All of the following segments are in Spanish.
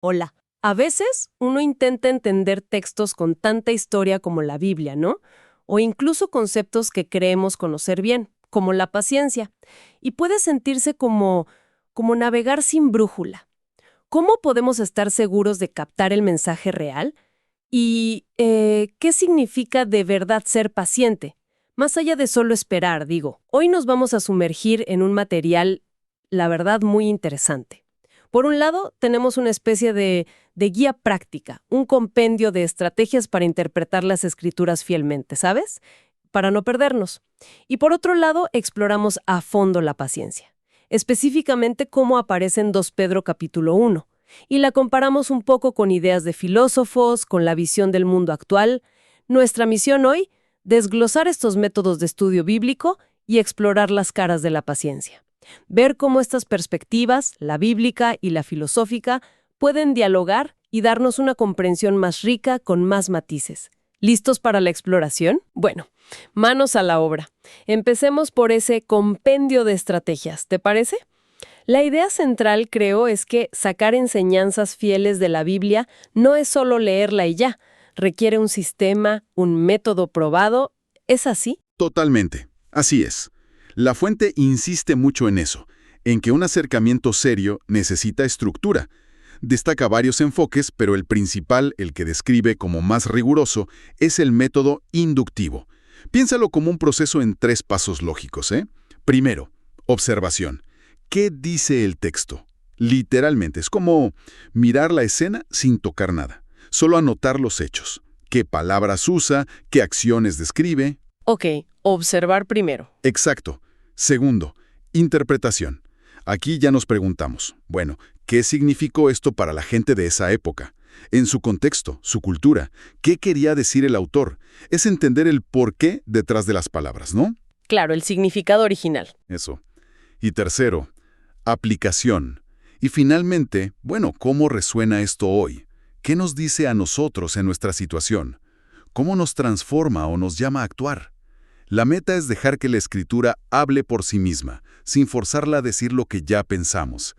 Hola. A veces uno intenta entender textos con tanta historia como la Biblia, ¿no? O incluso conceptos que creemos conocer bien, como la paciencia, y puede sentirse como navegar sin brújula. ¿Cómo podemos estar seguros de captar el mensaje real? ¿Y qué significa de verdad ser paciente? Más allá de solo esperar, digo. Hoy nos vamos a sumergir en un material, la verdad, muy interesante. Por un lado, tenemos una especie de guía práctica, un compendio de estrategias para interpretar las escrituras fielmente, ¿sabes? Para no perdernos. Y por otro lado, exploramos a fondo la paciencia, específicamente cómo aparece en 2 Pedro capítulo 1, y la comparamos un poco con ideas de filósofos, con la visión del mundo actual. Nuestra misión hoy, desglosar estos métodos de estudio bíblico y explorar las caras de la paciencia. Ver cómo estas perspectivas, la bíblica y la filosófica, pueden dialogar y darnos una comprensión más rica con más matices. ¿Listos para la exploración? Bueno, manos a la obra. Empecemos por ese compendio de estrategias, ¿te parece? La idea central, creo, es que sacar enseñanzas fieles de la Biblia no es solo leerla y ya. Requiere un sistema, un método probado. ¿Es así? Totalmente. Así es. La fuente insiste mucho en eso, en que un acercamiento serio necesita estructura. Destaca varios enfoques, pero el principal, el que describe como más riguroso, es el método inductivo. Piénsalo como un proceso en 3 pasos lógicos, ¿eh? Primero, observación. ¿Qué dice el texto? Literalmente, es como mirar la escena sin tocar nada. Solo anotar los hechos. ¿Qué palabras usa? ¿Qué acciones describe? Ok, observar primero. Exacto. Segundo, interpretación. Aquí ya nos preguntamos, bueno, ¿qué significó esto para la gente de esa época? En su contexto, su cultura, ¿qué quería decir el autor? Es entender el porqué detrás de las palabras, ¿no? Claro, el significado original. Eso. Y tercero, aplicación. Y finalmente, bueno, ¿cómo resuena esto hoy? ¿Qué nos dice a nosotros en nuestra situación? ¿Cómo nos transforma o nos llama a actuar? La meta es dejar que la escritura hable por sí misma, sin forzarla a decir lo que ya pensamos.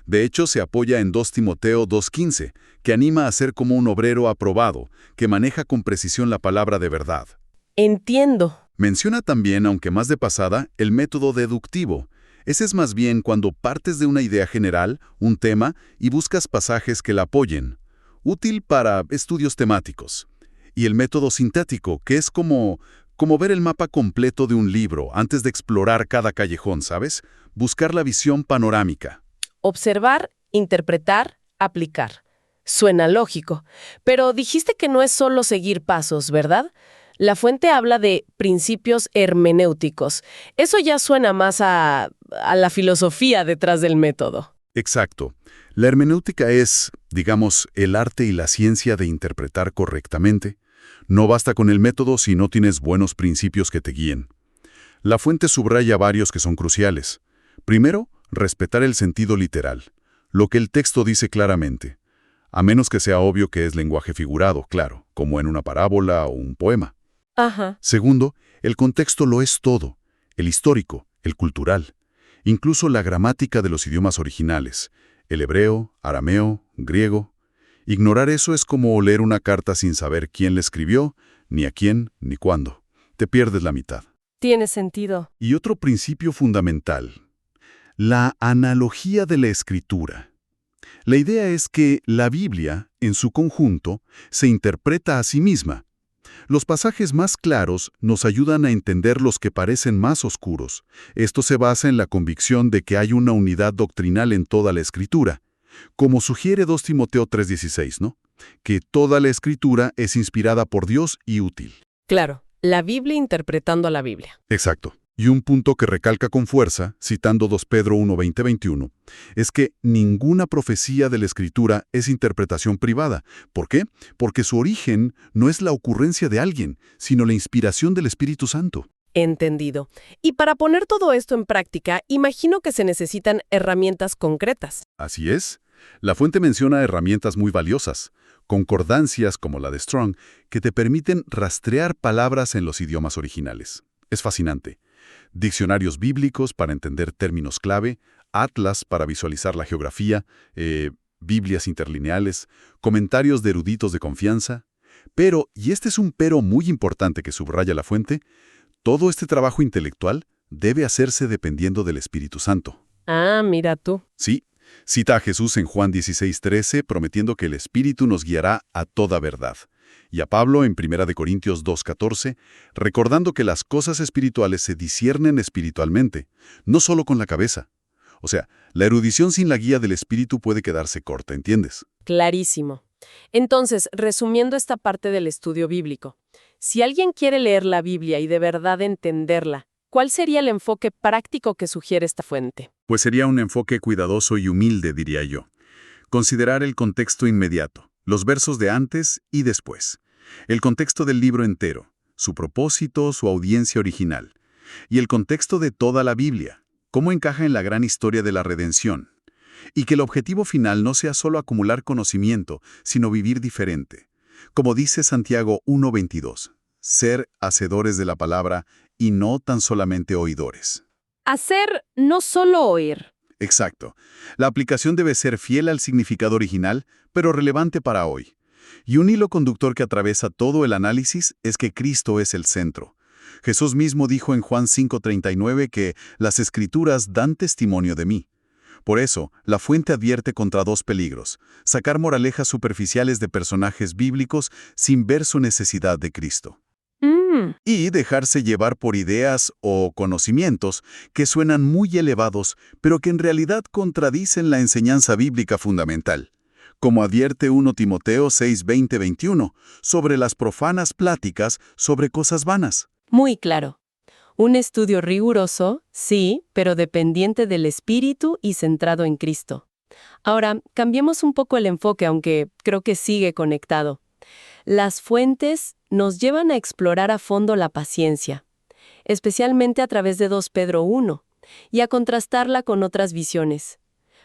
De hecho, se apoya en 2 Timoteo 2:15, que anima a ser como un obrero aprobado, que maneja con precisión la palabra de verdad. Entiendo. Menciona también, aunque más de pasada, el método deductivo. Ese es más bien cuando partes de una idea general, un tema, y buscas pasajes que la apoyen. Útil para estudios temáticos. Y el método sintético, que es como ver el mapa completo de un libro antes de explorar cada callejón, ¿sabes? Buscar la visión panorámica. Observar, interpretar, aplicar. Suena lógico. Pero dijiste que no es solo seguir pasos, ¿verdad? La fuente habla de principios hermenéuticos. Eso ya suena más a la filosofía detrás del método. Exacto. La hermenéutica es, digamos, el arte y la ciencia de interpretar correctamente. No basta con el método si no tienes buenos principios que te guíen. La fuente subraya varios que son cruciales. Primero, respetar el sentido literal, lo que el texto dice claramente, a menos que sea obvio que es lenguaje figurado, claro, como en una parábola o un poema. Ajá. Segundo, el contexto lo es todo, el histórico, el cultural, incluso la gramática de los idiomas originales, el hebreo, arameo, griego. Ignorar eso es como leer una carta sin saber quién la escribió, ni a quién, ni cuándo. Te pierdes la mitad. Tiene sentido. Y otro principio fundamental, la analogía de la escritura. La idea es que la Biblia, en su conjunto, se interpreta a sí misma. Los pasajes más claros nos ayudan a entender los que parecen más oscuros. Esto se basa en la convicción de que hay una unidad doctrinal en toda la Escritura, como sugiere 2 Timoteo 3:16, ¿no? Que toda la Escritura es inspirada por Dios y útil. Claro, la Biblia interpretando a la Biblia. Exacto. Y un punto que recalca con fuerza, citando 2 Pedro 1:20-21, es que ninguna profecía de la Escritura es interpretación privada. ¿Por qué? Porque su origen no es la ocurrencia de alguien, sino la inspiración del Espíritu Santo. Entendido. Y para poner todo esto en práctica, imagino que se necesitan herramientas concretas. Así es. La fuente menciona herramientas muy valiosas, concordancias como la de Strong, que te permiten rastrear palabras en los idiomas originales. Es fascinante. Diccionarios bíblicos para entender términos clave, atlas para visualizar la geografía, Biblias interlineales, comentarios de eruditos de confianza. Pero, y este es un pero muy importante que subraya la fuente, todo este trabajo intelectual debe hacerse dependiendo del Espíritu Santo. Ah, mira tú. Sí, cita a Jesús en Juan 16:13, prometiendo que el Espíritu nos guiará a toda verdad. Y a Pablo en 1 de Corintios 2:14, recordando que las cosas espirituales se disciernen espiritualmente, no solo con la cabeza. O sea, la erudición sin la guía del Espíritu puede quedarse corta, ¿entiendes? Clarísimo. Entonces, resumiendo esta parte del estudio bíblico, si alguien quiere leer la Biblia y de verdad entenderla, ¿cuál sería el enfoque práctico que sugiere esta fuente? Pues sería un enfoque cuidadoso y humilde, diría yo. Considerar el contexto inmediato, los versos de antes y después, el contexto del libro entero, su propósito, su audiencia original, y el contexto de toda la Biblia, cómo encaja en la gran historia de la redención, y que el objetivo final no sea solo acumular conocimiento, sino vivir diferente. Como dice Santiago 1:22, ser hacedores de la palabra y no tan solamente oidores. Hacer, no solo oír. Exacto. La aplicación debe ser fiel al significado original, pero relevante para hoy. Y un hilo conductor que atraviesa todo el análisis es que Cristo es el centro. Jesús mismo dijo en Juan 5:39 que las Escrituras dan testimonio de mí. Por eso, la fuente advierte contra dos peligros: sacar moralejas superficiales de personajes bíblicos sin ver su necesidad de Cristo. Y dejarse llevar por ideas o conocimientos que suenan muy elevados, pero que en realidad contradicen la enseñanza bíblica fundamental. Como advierte 1 Timoteo 6:20-21, sobre las profanas pláticas sobre cosas vanas. Muy claro. Un estudio riguroso, sí, pero dependiente del Espíritu y centrado en Cristo. Ahora, cambiemos un poco el enfoque, aunque creo que sigue conectado. Las fuentes nos llevan a explorar a fondo la paciencia, especialmente a través de 2 Pedro 1, y a contrastarla con otras visiones.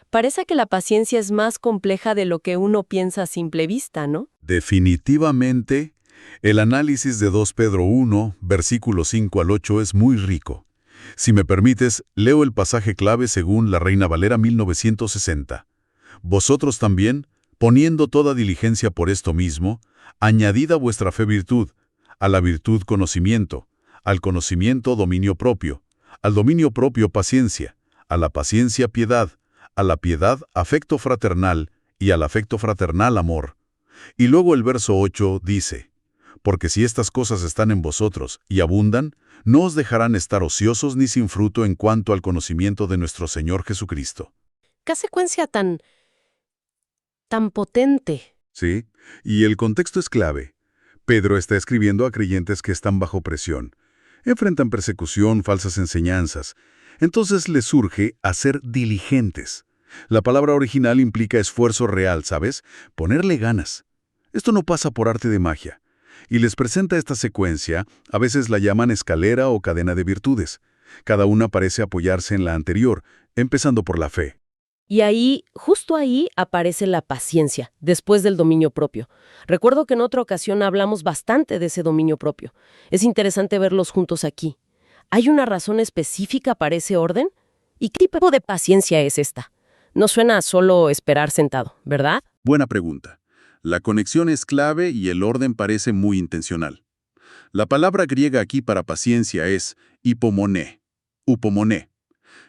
Parece que la paciencia es más compleja de lo que uno piensa a simple vista, ¿no? Definitivamente, el análisis de 2 Pedro 1, versículos 5 al 8 es muy rico. Si me permites, leo el pasaje clave según la Reina Valera 1960. Vosotros también, poniendo toda diligencia por esto mismo, añadid a vuestra fe virtud, a la virtud conocimiento, al conocimiento dominio propio, al dominio propio paciencia, a la paciencia piedad, a la piedad afecto fraternal y al afecto fraternal amor. Y luego el verso 8 dice: porque si estas cosas están en vosotros y abundan, no os dejarán estar ociosos ni sin fruto en cuanto al conocimiento de nuestro Señor Jesucristo. ¿Qué secuencia tan potente? Sí, y el contexto es clave. Pedro está escribiendo a creyentes que están bajo presión. Enfrentan persecución, falsas enseñanzas. Entonces les surge a ser diligentes. La palabra original implica esfuerzo real, ¿sabes? Ponerle ganas. Esto no pasa por arte de magia. Y les presenta esta secuencia, a veces la llaman escalera o cadena de virtudes. Cada una parece apoyarse en la anterior, empezando por la fe. Y ahí, justo ahí, aparece la paciencia, después del dominio propio. Recuerdo que en otra ocasión hablamos bastante de ese dominio propio. Es interesante verlos juntos aquí. ¿Hay una razón específica para ese orden? ¿Y qué tipo de paciencia es esta? No suena a solo esperar sentado, ¿verdad? Buena pregunta. La conexión es clave y el orden parece muy intencional. La palabra griega aquí para paciencia es hipomoné, upomoné.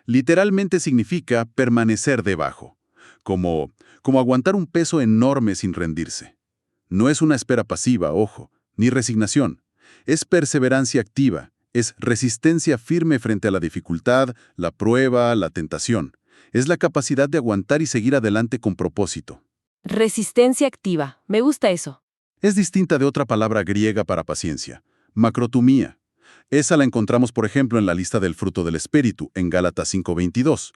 Literalmente significa permanecer debajo, como aguantar un peso enorme sin rendirse. No es una espera pasiva, ojo, ni resignación. Es perseverancia activa, es resistencia firme frente a la dificultad, la prueba, la tentación. Es la capacidad de aguantar y seguir adelante con propósito. Resistencia activa. Me gusta eso. Es distinta de otra palabra griega para paciencia, macrotumía. Esa la encontramos, por ejemplo, en la lista del fruto del Espíritu, en Gálatas 5:22.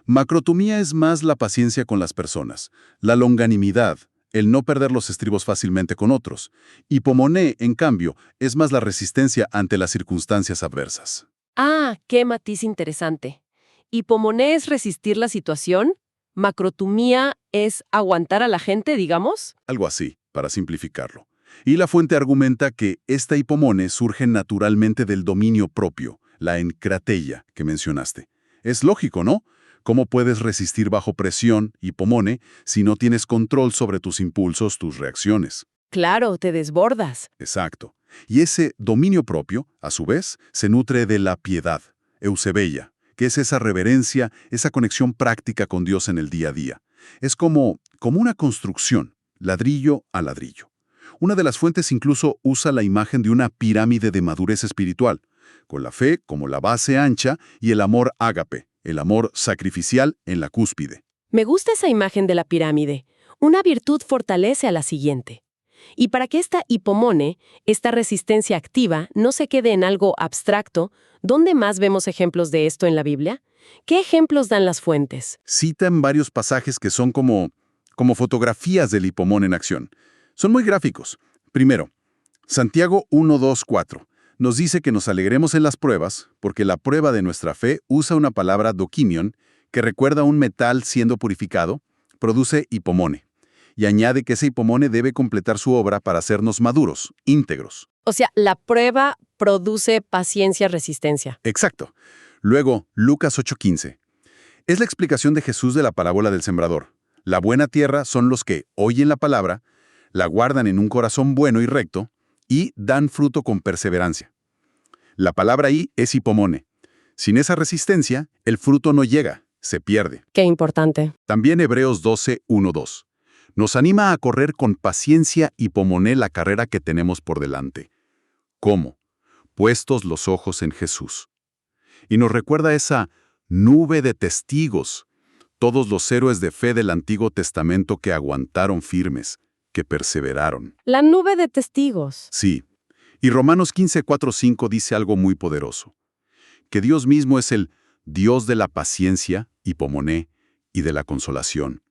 Macrotumía es más la paciencia con las personas, la longanimidad, el no perder los estribos fácilmente con otros. Hipomoné, en cambio, es más la resistencia ante las circunstancias adversas. Ah, qué matiz interesante. ¿Hipomoné es resistir la situación? ¿Macrotumía es aguantar a la gente, digamos? Algo así, para simplificarlo. Y la fuente argumenta que esta hipomone surge naturalmente del dominio propio, la encrateia que mencionaste. Es lógico, ¿no? ¿Cómo puedes resistir bajo presión, hipomone, si no tienes control sobre tus impulsos, tus reacciones? Claro, te desbordas. Exacto. Y ese dominio propio, a su vez, se nutre de la piedad, eusebeia, que es esa reverencia, esa conexión práctica con Dios en el día a día. Es como una construcción, ladrillo a ladrillo. Una de las fuentes incluso usa la imagen de una pirámide de madurez espiritual, con la fe como la base ancha y el amor ágape, el amor sacrificial en la cúspide. Me gusta esa imagen de la pirámide. Una virtud fortalece a la siguiente. Y para que esta hipomone, esta resistencia activa, no se quede en algo abstracto, ¿dónde más vemos ejemplos de esto en la Biblia? ¿Qué ejemplos dan las fuentes? Cita en varios pasajes que son como fotografías del hipomón en acción. Son muy gráficos. Primero, Santiago 1, 2, 4. Nos dice que nos alegremos en las pruebas, porque la prueba de nuestra fe usa una palabra dokimion, que recuerda a un metal siendo purificado, produce hipomone. Y añade que ese hipomone debe completar su obra para hacernos maduros, íntegros. O sea, la prueba produce paciencia, resistencia. Exacto. Luego, Lucas 8:15. Es la explicación de Jesús de la parábola del sembrador. La buena tierra son los que oyen la palabra, la guardan en un corazón bueno y recto, y dan fruto con perseverancia. La palabra ahí es hipomone. Sin esa resistencia, el fruto no llega, se pierde. Qué importante. También Hebreos 12, 1, 2. Nos anima a correr con paciencia hipomone la carrera que tenemos por delante. ¿Cómo? Puestos los ojos en Jesús. Y nos recuerda esa nube de testigos, todos los héroes de fe del Antiguo Testamento que aguantaron firmes, que perseveraron. La nube de testigos. Sí. Y Romanos 15, 4, 5 dice algo muy poderoso. Que Dios mismo es el Dios de la paciencia, hipomone, y de la consolación.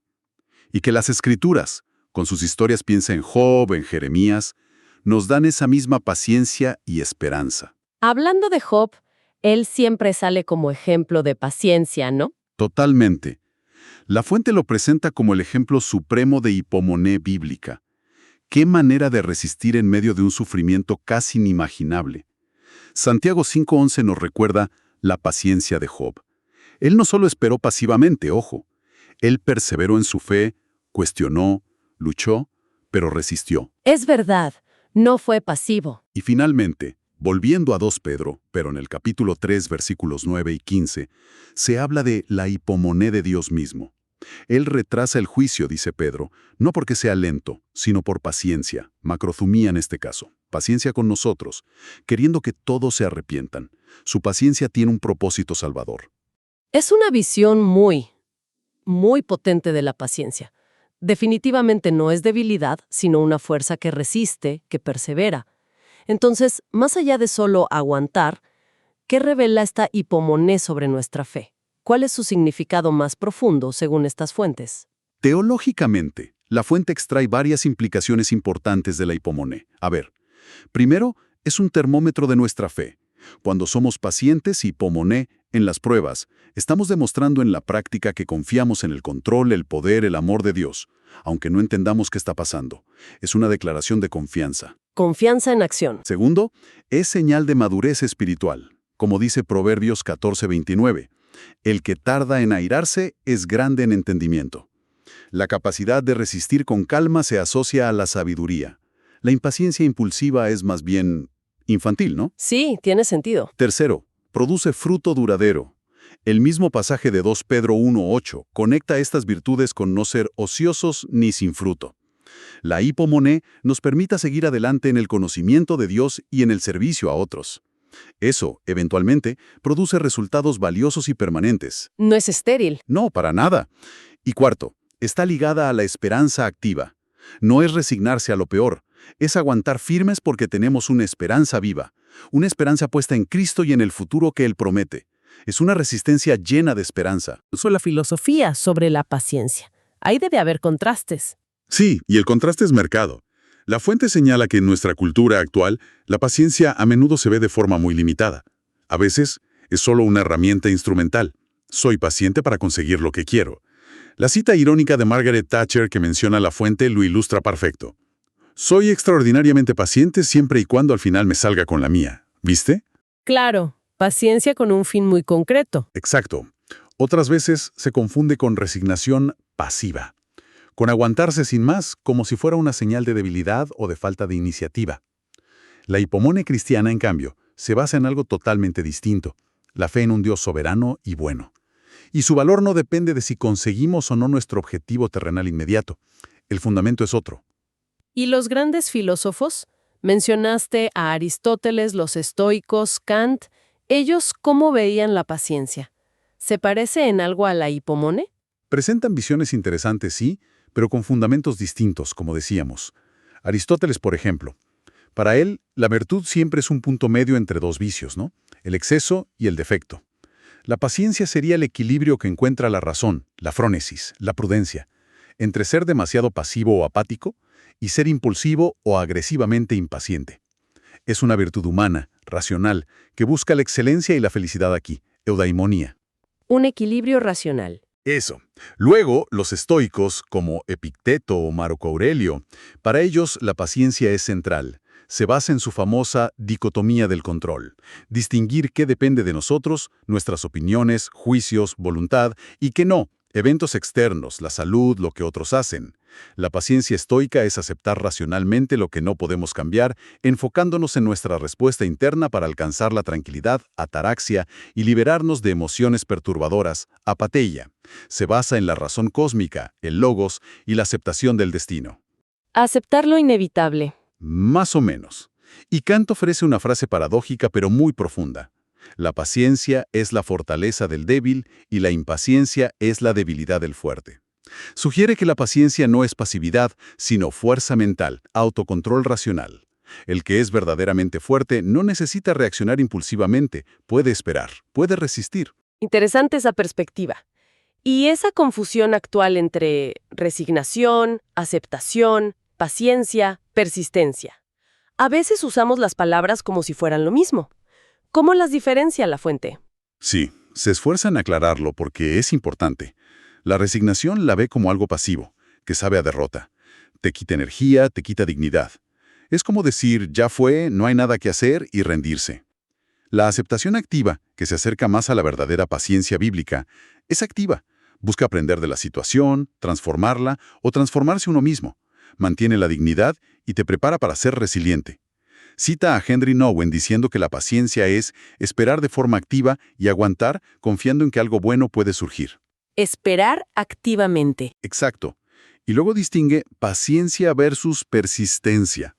Y que las Escrituras, con sus historias piensa en Job, en Jeremías, nos dan esa misma paciencia y esperanza. Hablando de Job, él siempre sale como ejemplo de paciencia, ¿no? Totalmente. La fuente lo presenta como el ejemplo supremo de hipomone bíblica. ¿Qué manera de resistir en medio de un sufrimiento casi inimaginable? Santiago 5:11 nos recuerda la paciencia de Job. Él no solo esperó pasivamente, ojo. Él perseveró en su fe, cuestionó, luchó, pero resistió. Es verdad, no fue pasivo. Y finalmente, volviendo a 2 Pedro, pero en el capítulo 3, versículos 9 y 15, se habla de la hipomone de Dios mismo. Él retrasa el juicio, dice Pedro, no porque sea lento, sino por paciencia, macrozumía en este caso, paciencia con nosotros, queriendo que todos se arrepientan. Su paciencia tiene un propósito salvador. Es una visión muy potente de la paciencia. Definitivamente no es debilidad, sino una fuerza que resiste, que persevera. Entonces, más allá de solo aguantar, ¿qué revela esta hipomone sobre nuestra fe? ¿Cuál es su significado más profundo según estas fuentes? Teológicamente, la fuente extrae varias implicaciones importantes de la hipomone. A ver, primero, es un termómetro de nuestra fe. Cuando somos pacientes hipomone en las pruebas, estamos demostrando en la práctica que confiamos en el control, el poder, el amor de Dios, aunque no entendamos qué está pasando. Es una declaración de confianza. Confianza en acción. Segundo, es señal de madurez espiritual. Como dice Proverbios 14:29, el que tarda en airarse es grande en entendimiento. La capacidad de resistir con calma se asocia a la sabiduría. La impaciencia impulsiva es más bien infantil, ¿no? Sí, tiene sentido. Tercero, produce fruto duradero. El mismo pasaje de 2 Pedro 1:8 conecta estas virtudes con no ser ociosos ni sin fruto. La hipomone nos permite seguir adelante en el conocimiento de Dios y en el servicio a otros. Eso, eventualmente, produce resultados valiosos y permanentes. No es estéril. No, para nada. Y cuarto, está ligada a la esperanza activa. No es resignarse a lo peor, es aguantar firmes porque tenemos una esperanza viva, una esperanza puesta en Cristo y en el futuro que Él promete. Es una resistencia llena de esperanza. Sobre la filosofía sobre la paciencia. Ahí debe haber contrastes. Sí, y el contraste es marcado. La fuente señala que en nuestra cultura actual, la paciencia a menudo se ve de forma muy limitada. A veces, es solo una herramienta instrumental. Soy paciente para conseguir lo que quiero. La cita irónica de Margaret Thatcher que menciona la fuente lo ilustra perfecto. Soy extraordinariamente paciente siempre y cuando al final me salga con la mía. ¿Viste? Claro, paciencia con un fin muy concreto. Exacto. Otras veces se confunde con resignación pasiva, con aguantarse sin más como si fuera una señal de debilidad o de falta de iniciativa. La hipomone cristiana, en cambio, se basa en algo totalmente distinto, la fe en un Dios soberano y bueno. Y su valor no depende de si conseguimos o no nuestro objetivo terrenal inmediato. El fundamento es otro. ¿Y los grandes filósofos? Mencionaste a Aristóteles, los estoicos, Kant. ¿Ellos cómo veían la paciencia? ¿Se parece en algo a la hipomone? Presentan visiones interesantes, sí, pero con fundamentos distintos, como decíamos. Aristóteles, por ejemplo. Para él, la virtud siempre es un punto medio entre dos vicios, ¿no? El exceso y el defecto. La paciencia sería el equilibrio que encuentra la razón, la frónesis, la prudencia, entre ser demasiado pasivo o apático y ser impulsivo o agresivamente impaciente. Es una virtud humana, racional, que busca la excelencia y la felicidad aquí, eudaimonía. Un equilibrio racional. Eso. Luego, los estoicos, como Epicteto o Marco Aurelio, para ellos la paciencia es central. Se basa en su famosa dicotomía del control. Distinguir qué depende de nosotros, nuestras opiniones, juicios, voluntad, y qué no, eventos externos, la salud, lo que otros hacen. La paciencia estoica es aceptar racionalmente lo que no podemos cambiar, enfocándonos en nuestra respuesta interna para alcanzar la tranquilidad, ataraxia, y liberarnos de emociones perturbadoras, apateia. Se basa en la razón cósmica, el logos y la aceptación del destino. Aceptar lo inevitable. Más o menos. Y Kant ofrece una frase paradójica pero muy profunda. La paciencia es la fortaleza del débil y la impaciencia es la debilidad del fuerte. Sugiere que la paciencia no es pasividad, sino fuerza mental, autocontrol racional. El que es verdaderamente fuerte no necesita reaccionar impulsivamente, puede esperar, puede resistir. Interesante esa perspectiva. Y esa confusión actual entre resignación, aceptación, paciencia, persistencia. A veces usamos las palabras como si fueran lo mismo. ¿Cómo las diferencia la fuente? Sí, se esfuerzan en aclararlo porque es importante. La resignación la ve como algo pasivo, que sabe a derrota. Te quita energía, te quita dignidad. Es como decir, ya fue, no hay nada que hacer y rendirse. La aceptación activa, que se acerca más a la verdadera paciencia bíblica, es activa. Busca aprender de la situación, transformarla o transformarse uno mismo. Mantiene la dignidad y te prepara para ser resiliente. Cita a Henry Nouwen diciendo que la paciencia es esperar de forma activa y aguantar confiando en que algo bueno puede surgir. Esperar activamente. Exacto. Y luego distingue paciencia versus persistencia.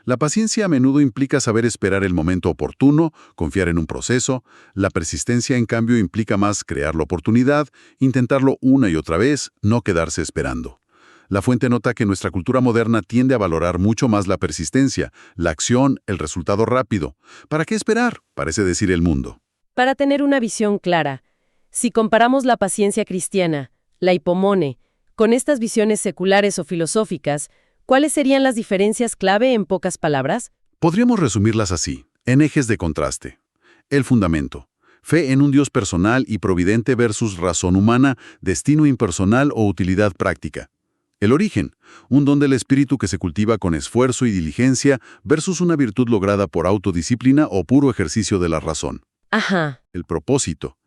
La paciencia a menudo implica saber esperar el momento oportuno, confiar en un proceso. La persistencia, en cambio, implica más crear la oportunidad, intentarlo una y otra vez, no quedarse esperando. La fuente nota que nuestra cultura moderna tiende a valorar mucho más la persistencia, la acción, el resultado rápido. ¿Para qué esperar?, parece decir el mundo. Para tener una visión clara, si comparamos la paciencia cristiana, la hipomone, con estas visiones seculares o filosóficas, ¿cuáles serían las diferencias clave en pocas palabras? Podríamos resumirlas así, en ejes de contraste. El fundamento. Fe en un Dios personal y providente versus razón humana, destino impersonal o utilidad práctica. El origen, un don del espíritu que se cultiva con esfuerzo y diligencia versus una virtud lograda por autodisciplina o puro ejercicio de la razón. Ajá. El propósito,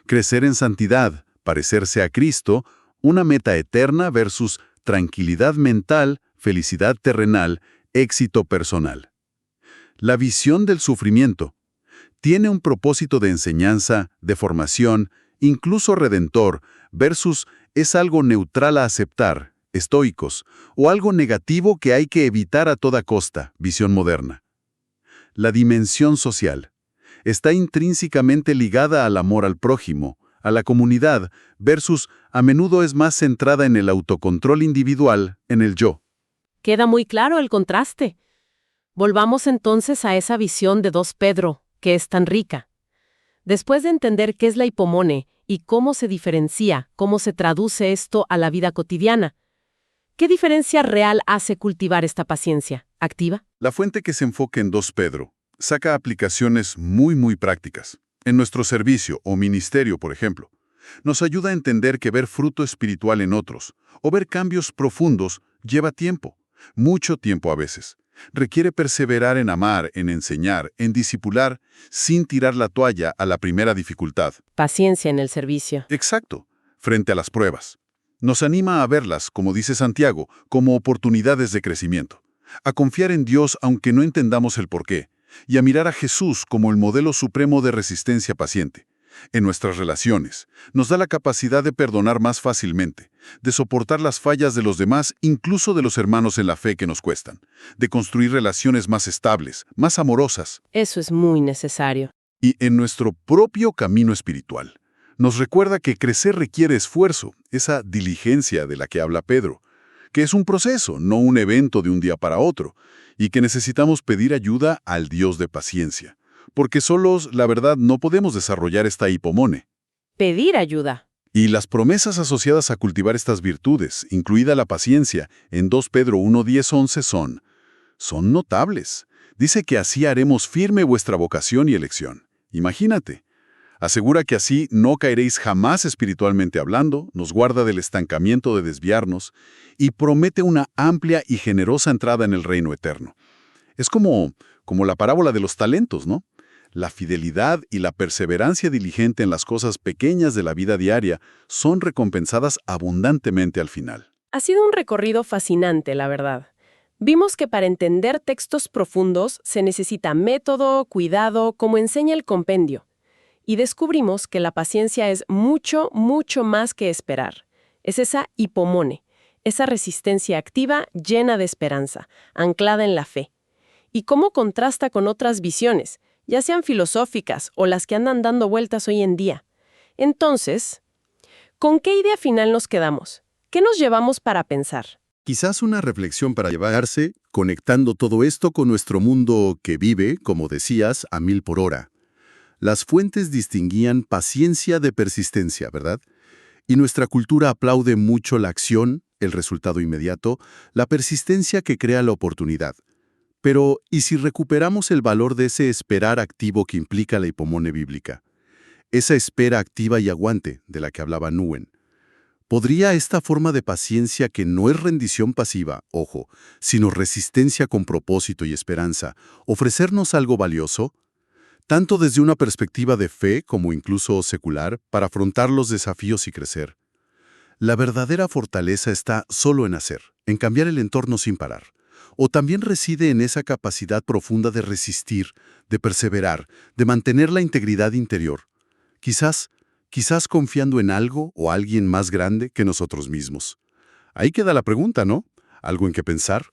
crecer en santidad, parecerse a Cristo, una meta eterna versus tranquilidad mental, felicidad terrenal, éxito personal. La visión del sufrimiento tiene un propósito de enseñanza, de formación, incluso redentor, versus es algo neutral a aceptar, estoicos, o algo negativo que hay que evitar a toda costa, visión moderna. La dimensión social está intrínsecamente ligada al amor al prójimo, a la comunidad, versus a menudo es más centrada en el autocontrol individual, en el yo. Queda muy claro el contraste. Volvamos entonces a esa visión de 2 Pedro, que es tan rica. Después de entender qué es la hipomone y cómo se diferencia, cómo se traduce esto a la vida cotidiana, ¿qué diferencia real hace cultivar esta paciencia activa? La fuente que se enfoca en 2 Pedro saca aplicaciones muy prácticas. En nuestro servicio o ministerio, por ejemplo, nos ayuda a entender que ver fruto espiritual en otros o ver cambios profundos lleva tiempo, mucho tiempo a veces. Requiere perseverar en amar, en enseñar, en discipular, sin tirar la toalla a la primera dificultad. Paciencia en el servicio. Exacto, frente a las pruebas. Nos anima a verlas, como dice Santiago, como oportunidades de crecimiento, a confiar en Dios aunque no entendamos el porqué, y a mirar a Jesús como el modelo supremo de resistencia paciente. En nuestras relaciones, nos da la capacidad de perdonar más fácilmente, de soportar las fallas de los demás, incluso de los hermanos en la fe que nos cuestan, de construir relaciones más estables, más amorosas. Eso es muy necesario. Y en nuestro propio camino espiritual, nos recuerda que crecer requiere esfuerzo, esa diligencia de la que habla Pedro, que es un proceso, no un evento de un día para otro, y que necesitamos pedir ayuda al Dios de paciencia, porque solos, la verdad, no podemos desarrollar esta hipomone. Pedir ayuda. Y las promesas asociadas a cultivar estas virtudes, incluida la paciencia, en 2 Pedro 1, 10, 11 son notables. Dice que así haremos firme vuestra vocación y elección. Imagínate. Asegura que así no caeréis jamás espiritualmente hablando, nos guarda del estancamiento de desviarnos y promete una amplia y generosa entrada en el reino eterno. Es como la parábola de los talentos, ¿no? La fidelidad y la perseverancia diligente en las cosas pequeñas de la vida diaria son recompensadas abundantemente al final. Ha sido un recorrido fascinante, la verdad. Vimos que para entender textos profundos se necesita método, cuidado, como enseña el compendio. Y descubrimos que la paciencia es mucho, mucho más que esperar. Es esa hipomone, esa resistencia activa llena de esperanza, anclada en la fe. Y cómo contrasta con otras visiones, ya sean filosóficas o las que andan dando vueltas hoy en día. Entonces, ¿con qué idea final nos quedamos? ¿Qué nos llevamos para pensar? Quizás una reflexión para llevarse, conectando todo esto con nuestro mundo que vive, como decías, a 1000 por hora. Las fuentes distinguían paciencia de persistencia, ¿verdad? Y nuestra cultura aplaude mucho la acción, el resultado inmediato, la persistencia que crea la oportunidad. Pero, ¿y si recuperamos el valor de ese esperar activo que implica la hipomone bíblica? Esa espera activa y aguante de la que hablaba Nguyen. ¿Podría esta forma de paciencia que no es rendición pasiva, ojo, sino resistencia con propósito y esperanza, ofrecernos algo valioso? Tanto desde una perspectiva de fe como incluso secular, para afrontar los desafíos y crecer. La verdadera fortaleza está solo en hacer, en cambiar el entorno sin parar. O también reside en esa capacidad profunda de resistir, de perseverar, de mantener la integridad interior. Quizás confiando en algo o alguien más grande que nosotros mismos. Ahí queda la pregunta, ¿no? Algo en que pensar.